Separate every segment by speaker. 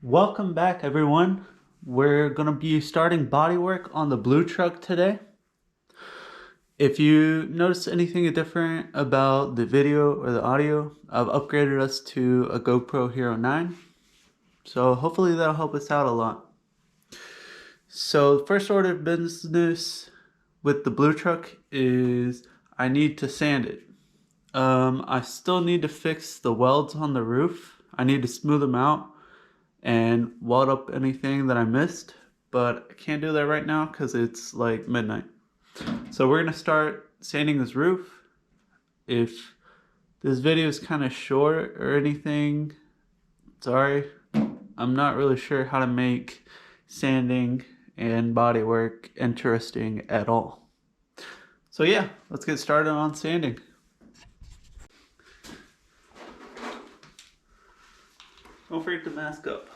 Speaker 1: Welcome back, everyone. We're going to be starting body work on the blue truck today. If you notice anything different about the video or the audio, I've upgraded us to a GoPro Hero 9. So hopefully that'll help us out a lot. So the first order of business with the blue truck is I need to sand it. I still need to fix the welds on the roof. I need to smooth them out and weld up anything that I missed, but I can't do that right now because it's like midnight. So we're gonna start sanding this roof. If this video is kind of short or anything, sorry. I'm not really sure how to make sanding and body work interesting at all. So yeah, let's get started on sanding. Don't forget to mask up.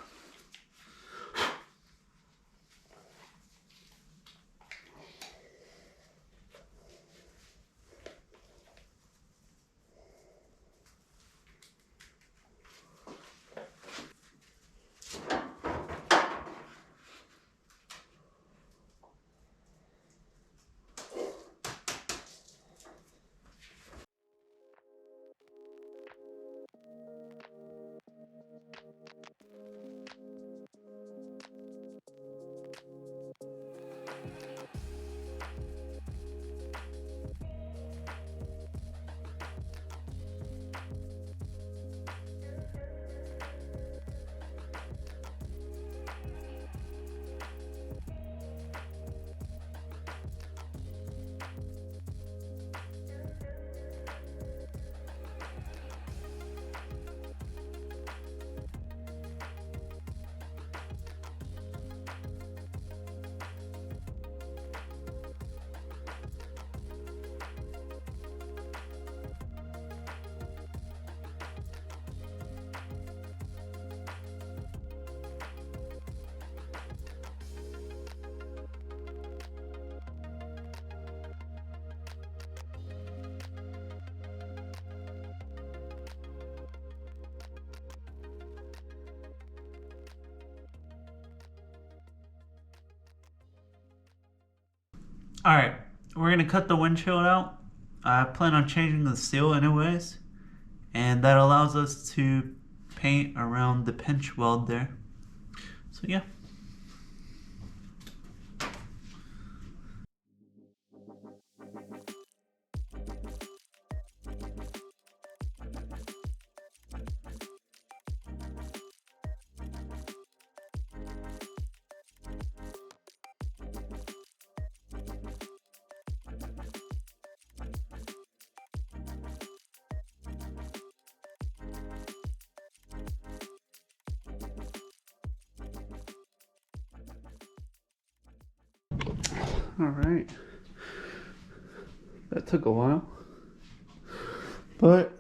Speaker 1: Alright, we're gonna cut the windshield out. I plan on changing the seal anyways, and that allows us to paint around the pinch weld there. So yeah. Alright. That took a while. But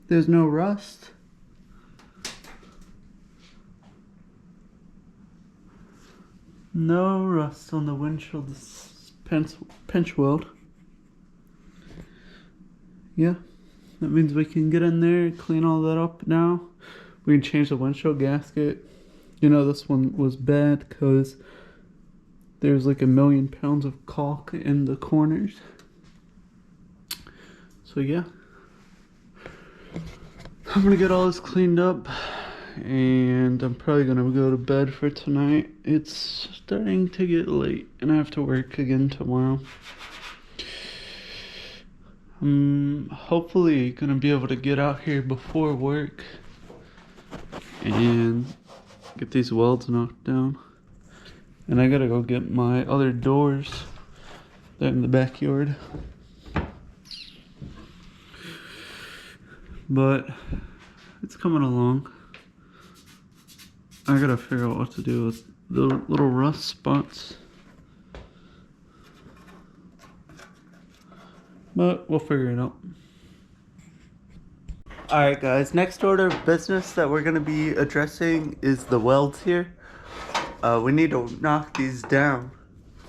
Speaker 1: there's no rust. No rust on the windshield pinch weld. Yeah, that means we can get in there and clean all that up now. We can change the windshield gasket. You know, this one was bad because there's like 1,000,000 pounds of caulk in the corners. So yeah, I'm gonna get all this cleaned up and I'm probably gonna go to bed for tonight. It's starting to get late and I have to work again tomorrow. I'm hopefully gonna be able to get out here before work and get these welds knocked down. And I gotta go get my other doors. They're in the backyard. But it's coming along. I gotta figure out what to do with the little rust spots. But we'll figure it out. Alright guys, next order of business that we're gonna be addressing is the welds here. We need to knock these down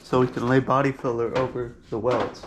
Speaker 1: so we can lay body filler over the welds.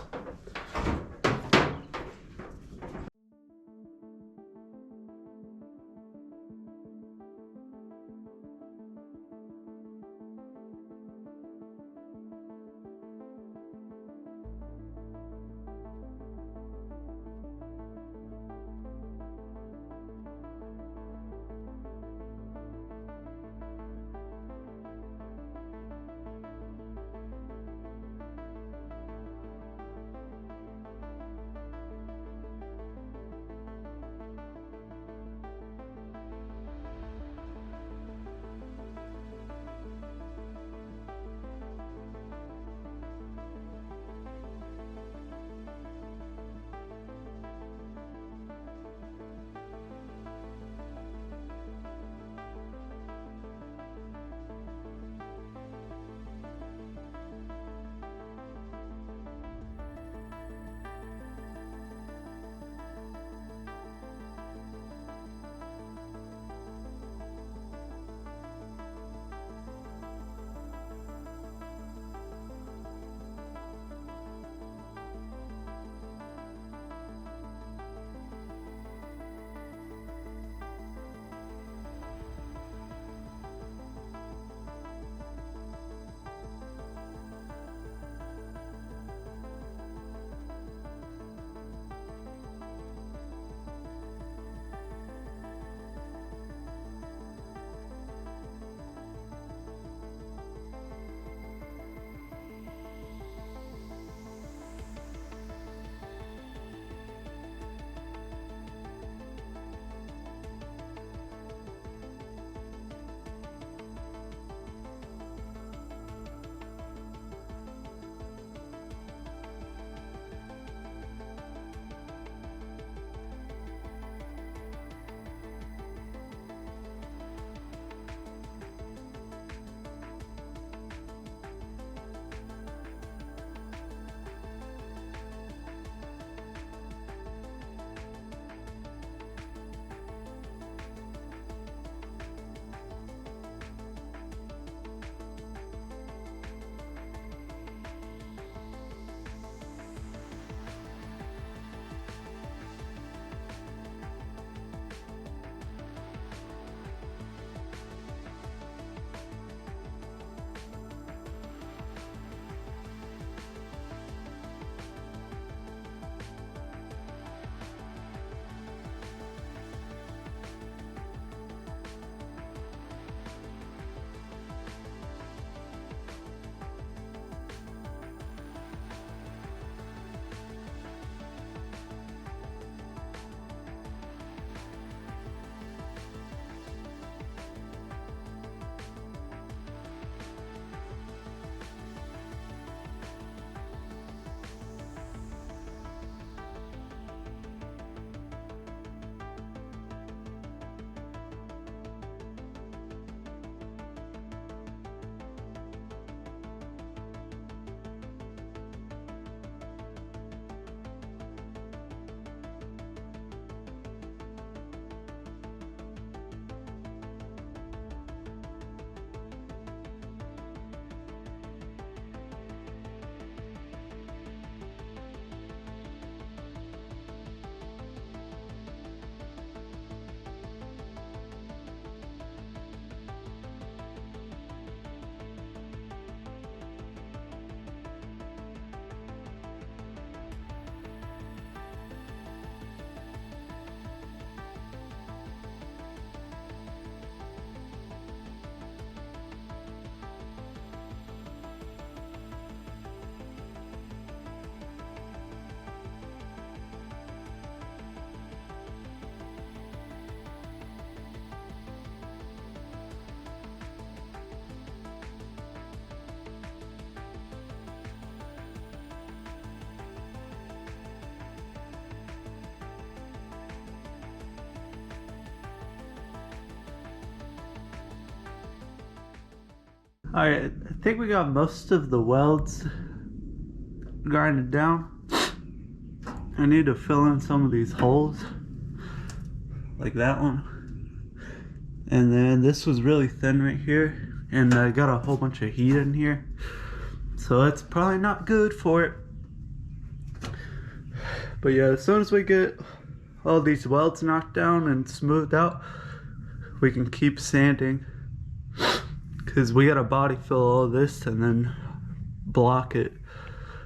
Speaker 1: Alright, I think we got most of the welds grinded down. I need to fill in some of these holes, like that one. And then this was really thin right here, and I got a whole bunch of heat in here, so that's probably not good for it. But yeah, as soon as we get all these welds knocked down and smoothed out, we can keep sanding, because we gotta body fill all this and then block it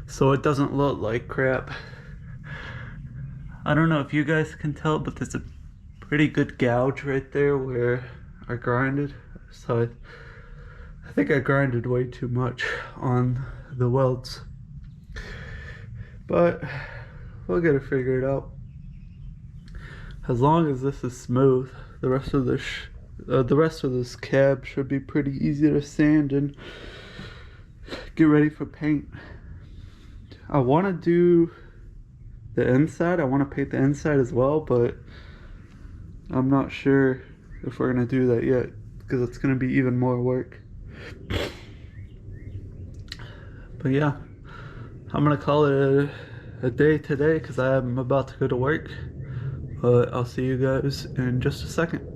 Speaker 1: so it doesn't look like crap. I don't know if you guys can tell, but there's a pretty good gouge right there where I grinded. So I think I grinded way too much on the welds, but we'll get it figured out. As long as this is smooth, the rest of this cab should be pretty easy to sand and get ready for paint. I want to do the inside. I want to paint the inside as well, but I'm not sure if we're going to do that yet, because it's going to be even more work. But yeah, I'm going to call it a day today, because I'm about to go to work. But I'll see you guys in just a second.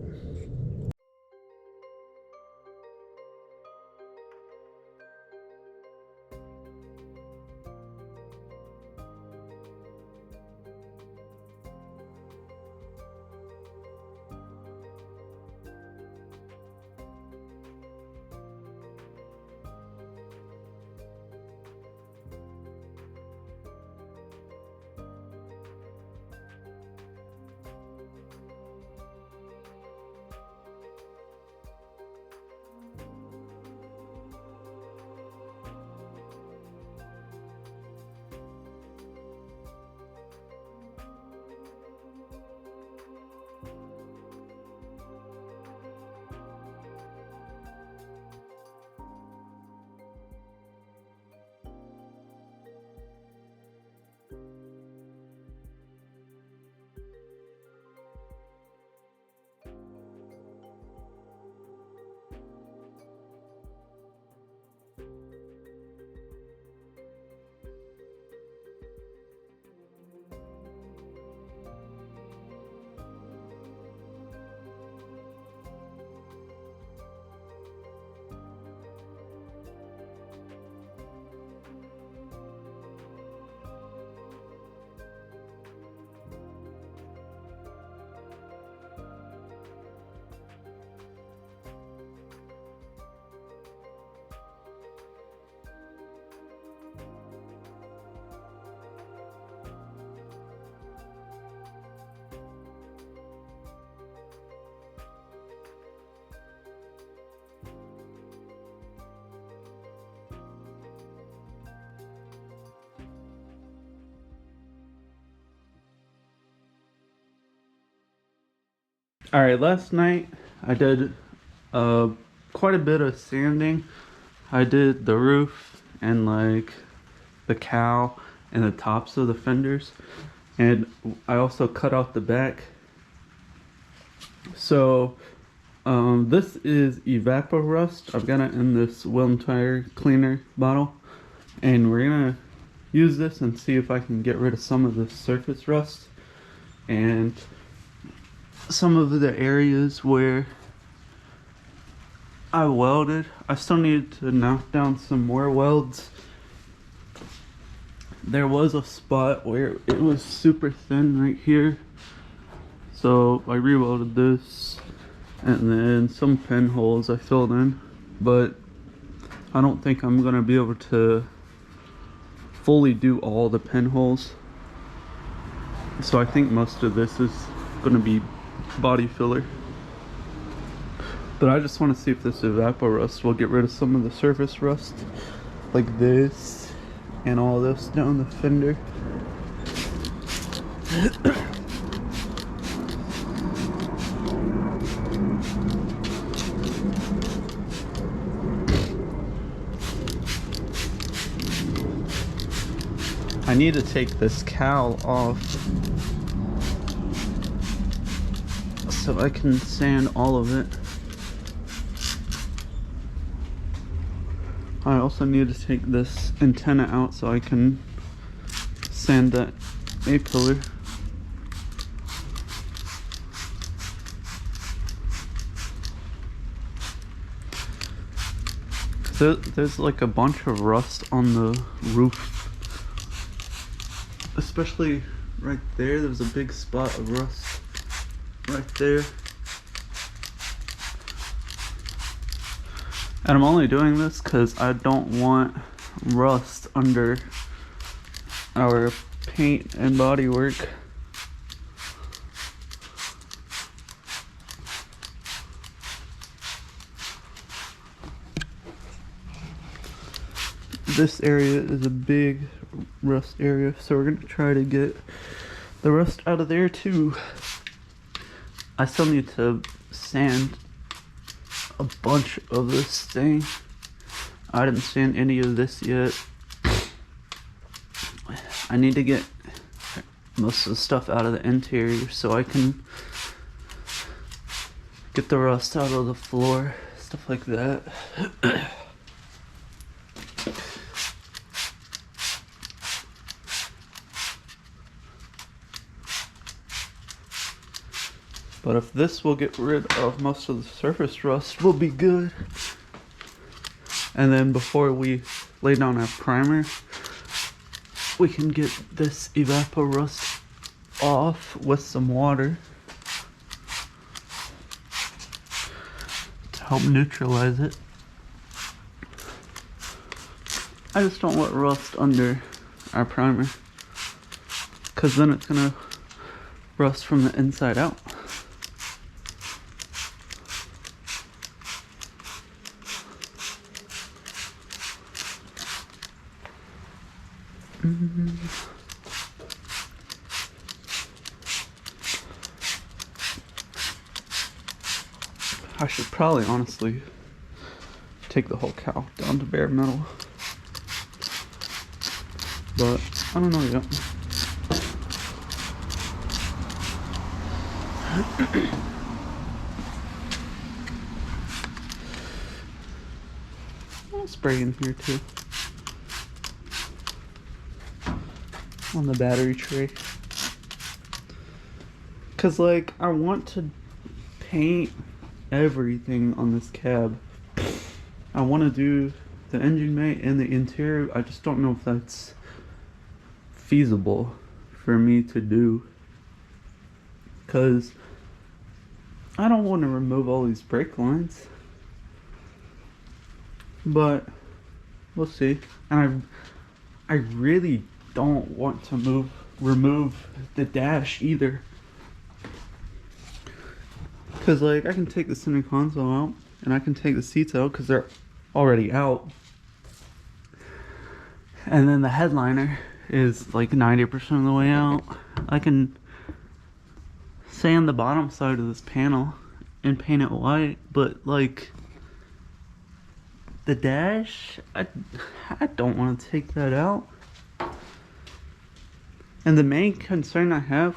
Speaker 1: Alright, last night I did quite a bit of sanding. I did the roof and like the cowl and the tops of the fenders, and I also cut out the back. So this is Evapor Rust. I've got it in this Wheel Tire Cleaner bottle, and we're gonna use this and see if I can get rid of some of the surface rust and some of the areas where I welded. I still need to knock down some more welds. There was a spot where it was super thin right here, so I re-welded this, and then some pinholes I filled in, but I don't think I'm gonna be able to fully do all the pinholes, so I think most of this is gonna be body filler. But I just want to see if this Evapor Rust will get rid of some of the surface rust, like this and all this down the fender. I need to take this cowl off so I can sand all of it. I also need to take this antenna out so I can sand that A-pillar. There's like a bunch of rust on the roof, especially right there. There's a big spot of rust right there. And I'm only doing this because I don't want rust under our paint and body work. This area is a big rust area, so we're gonna try to get the rust out of there too. I still need to sand a bunch of this thing. I didn't sand any of this yet. I need to get most of the stuff out of the interior so I can get the rust out of the floor, stuff like that. But if this will get rid of most of the surface rust, we'll be good. And then before we lay down our primer, we can get this evapor rust off with some water to help neutralize it. I just don't want rust under our primer, because then it's gonna rust from the inside out. I should probably honestly take the whole cow down to bare metal, but I don't know yet. I'll spray in here too, on the battery tray, cause like I want to paint everything on this cab. I want to do the engine bay and the interior. I just don't know if that's feasible for me to do, because I don't want to remove all these brake lines, but we'll see. And I really don't want to remove the dash either, because like I can take the center console out and I can take the seats out because they're already out, and then the headliner is like 90% of the way out. I can sand the bottom side of this panel and paint it white, but like the dash, I don't want to take that out. And the main concern I have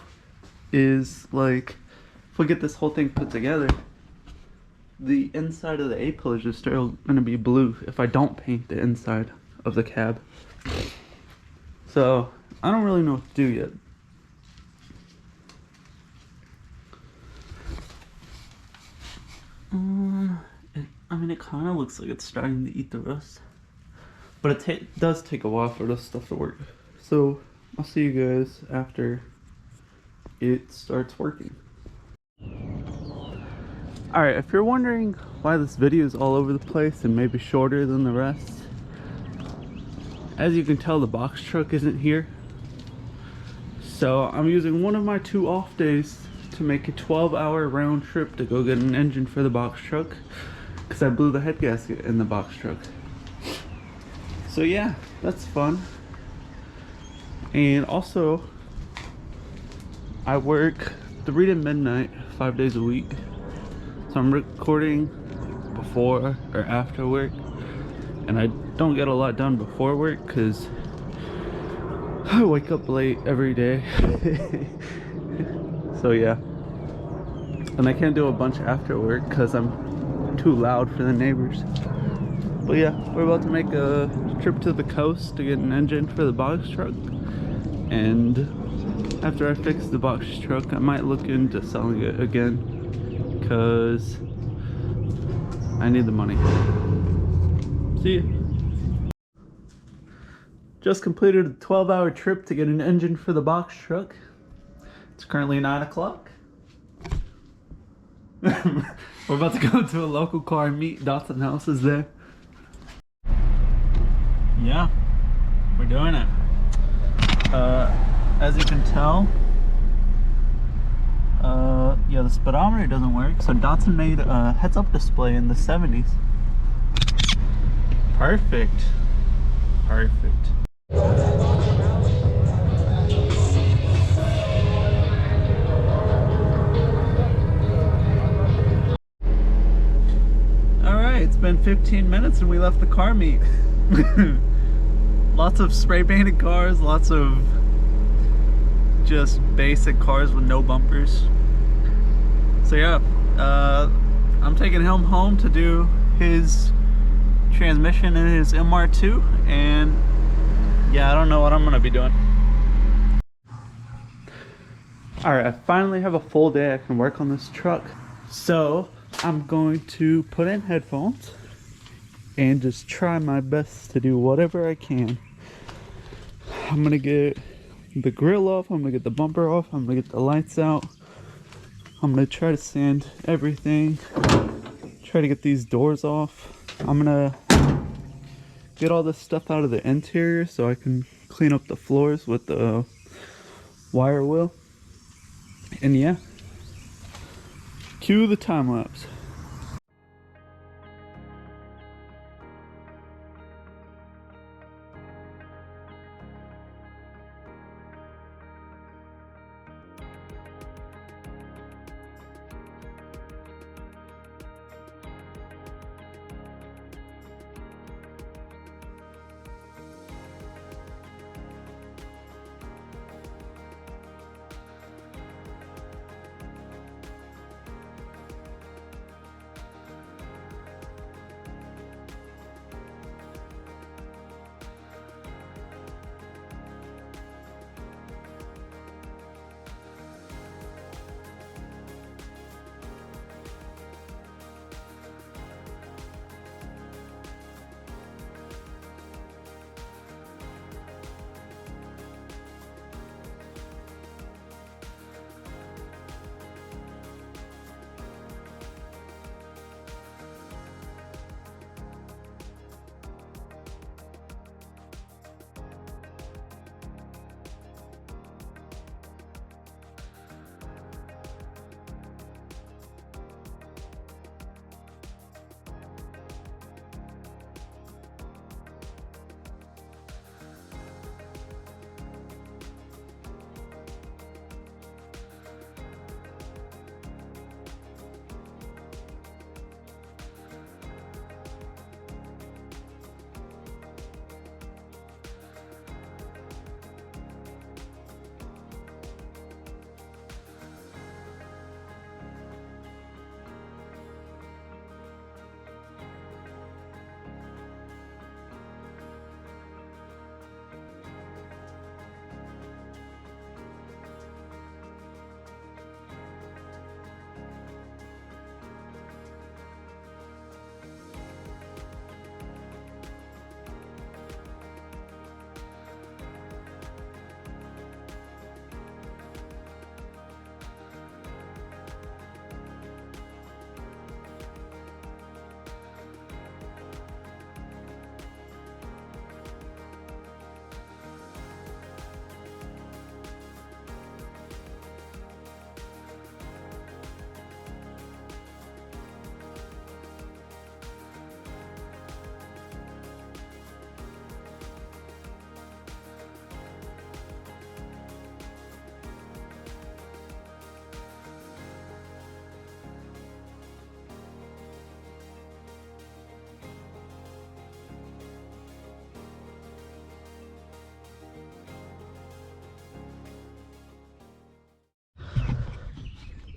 Speaker 1: is like, if we get this whole thing put together, the inside of the A-pillar is just still going to be blue if I don't paint the inside of the cab. So I don't really know what to do yet. I mean, it kind of looks like it's starting to eat the rust, but it does take a while for this stuff to work. So I'll see you guys after it starts working. Alright, if you're wondering why this video is all over the place and maybe shorter than the rest, as you can tell, the box truck isn't here. So I'm using one of my 2 off days to make a 12-hour round trip to go get an engine for the box truck, because I blew the head gasket in the box truck. So yeah, that's fun. And also, I work 3 to midnight 5 days a week, so I'm recording before or after work, and I don't get a lot done before work because I wake up late every day. So yeah, and I can't do a bunch after work because I'm too loud for the neighbors. But yeah, we're about to make a trip to the coast to get an engine for the box truck. And after I fix the box truck, I might look into selling it again because I need the money. See ya. Just completed a 12-hour trip to get an engine for the box truck. It's currently 9 o'clock. We're about to go to a local car and meet. Datsun House is there. Yeah, we're doing it. As you can tell, yeah, the speedometer doesn't work. So Datsun made a heads-up display in the 70s. Perfect. Perfect. Alright, it's been 15 minutes and we left the car meet. Lots of spray painted cars, lots of just basic cars with no bumpers. So yeah, I'm taking him home to do his transmission in his MR2, and yeah, I don't know what I'm gonna be doing. Alright, I finally have a full day I can work on this truck. So I'm going to put in headphones and just try my best to do whatever I can. I'm gonna get the grill off, I'm gonna get the bumper off, I'm gonna get the lights out. I'm gonna try to sand everything, try to get these doors off. I'm gonna get all this stuff out of the interior so I can clean up the floors with the wire wheel. And yeah, cue the time lapse.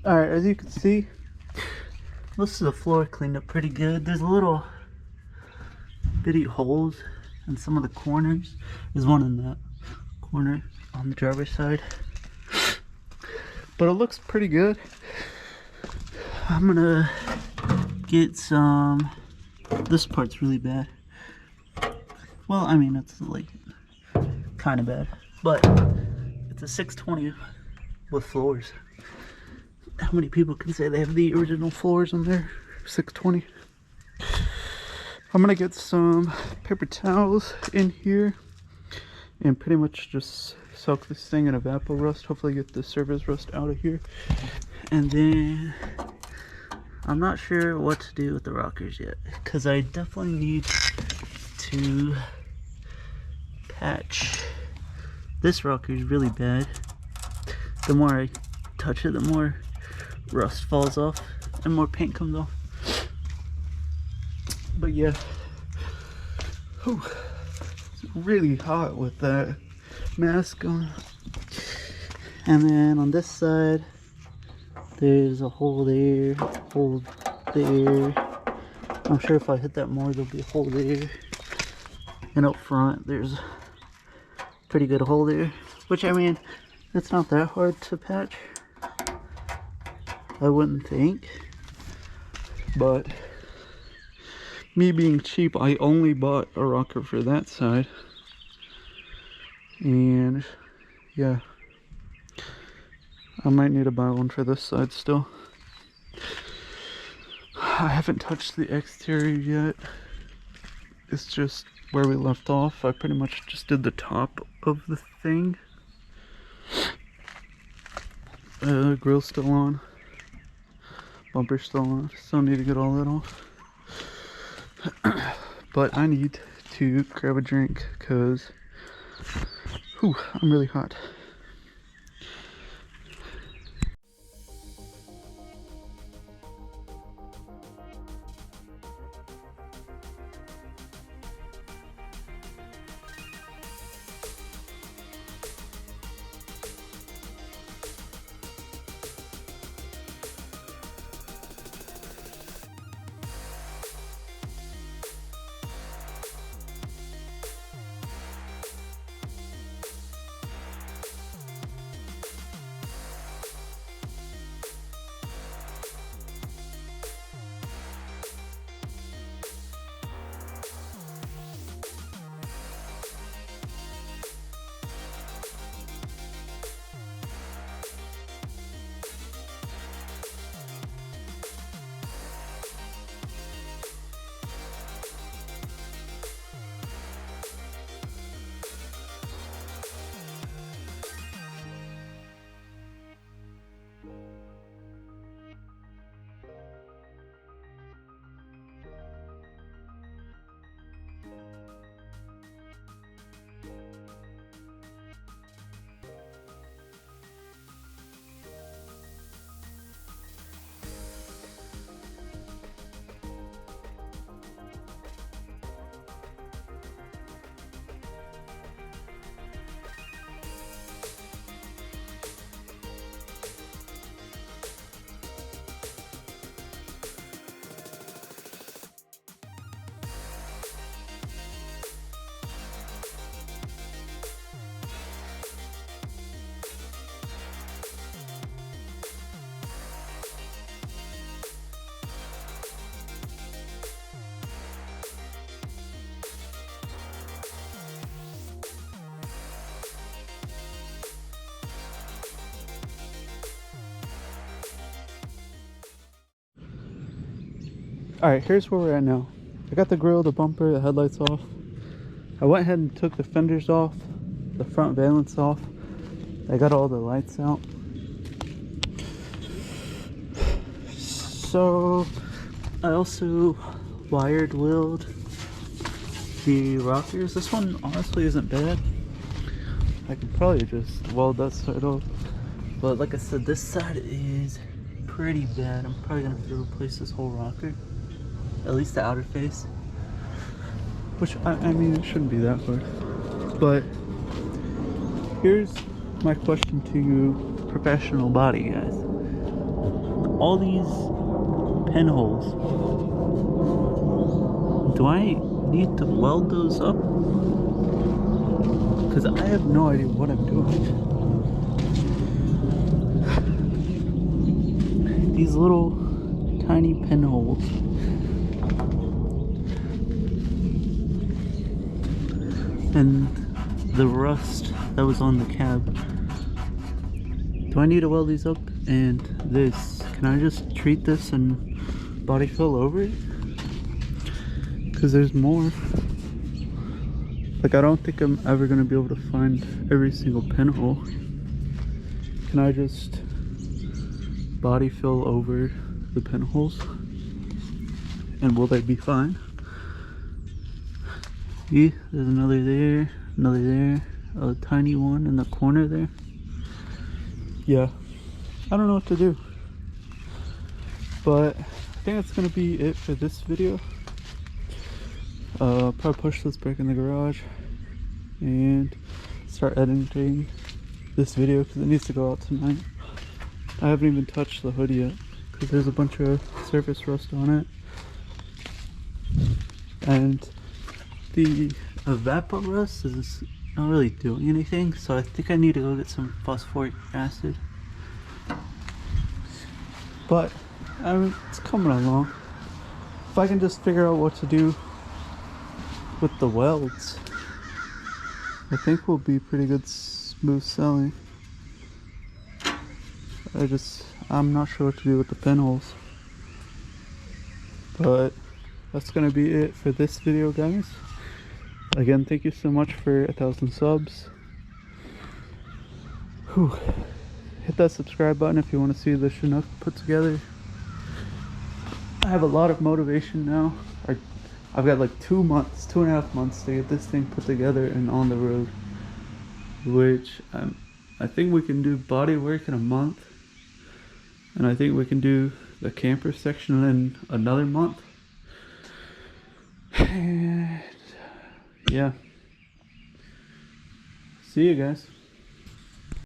Speaker 1: Alright, as you can see, most of the floor cleaned up pretty good. There's a little bitty holes in some of the corners. There's one in that corner on the driver's side, but it looks pretty good. I'm gonna get some. This part's really bad. Well, I mean, it's like kind of bad, but it's a 620 with floors. How many people can say they have the original floors on their 620? I'm gonna get some paper towels in here and pretty much just soak this thing in evapor rust. Hopefully get the surface rust out of here. And then I'm not sure what to do with the rockers yet, because I definitely need to patch. This rocker is really bad. The more I touch it, the more rust falls off and more paint comes off. But yeah, whew, it's really hot with that mask on. And then on this side, there's a hole there, hole there. I'm sure if I hit that more, there'll be a hole there. And up front, there's a pretty good hole there, which, I mean, it's not that hard to patch, I wouldn't think. But me being cheap, I only bought a rocker for that side. And yeah, I might need to buy one for this side still. I haven't touched the exterior yet. It's just where we left off. I pretty much just did the top of the thing. Grill's still on. Bumper's still on. Still need to get all that off. But I need to grab a drink because I'm really hot. Alright, here's where we're at now. I got the grill, the bumper, the headlights off. I went ahead and took the fenders off, the front valence off. I got all the lights out. So I also wired willed the rockers. This one honestly isn't bad. I could probably just weld that side off. But like I said, this side is pretty bad. I'm probably gonna have to replace this whole rocker. At least the outer face. Which, I mean, it shouldn't be that hard. But here's my question to you, professional body guys. All these pinholes, do I need to weld those up because I have no idea what I'm doing. These little tiny pinholes. And the rust that was on the cab. Do I need to weld these up? And this, can I just treat this and body fill over it? Because there's more. Like, I don't think I'm ever going to be able to find every single pinhole. Can I just body fill over the pinholes? And will they be fine? Yeah, there's another there, a tiny one in the corner there. Yeah, I don't know what to do. But I think that's going to be it for this video. Probably push this back in the garage and start editing this video because it needs to go out tonight. I haven't even touched the hood yet because there's a bunch of surface rust on it. And the evapor rust is not really doing anything, so I think I need to go get some phosphoric acid. But I mean, it's coming along. If I can just figure out what to do with the welds, I think we'll be pretty good smooth sailing. I'm not sure what to do with the pinholes. But that's gonna be it for this video, guys. Again, thank you so much for 1,000 subs. Whew. Hit that subscribe button if you want to see the Chinook put together. I have a lot of motivation now. I've got like 2.5 months to get this thing put together and on the road. Which I think we can do body work in a month. And I think we can do the camper section in another month. And yeah. See you guys.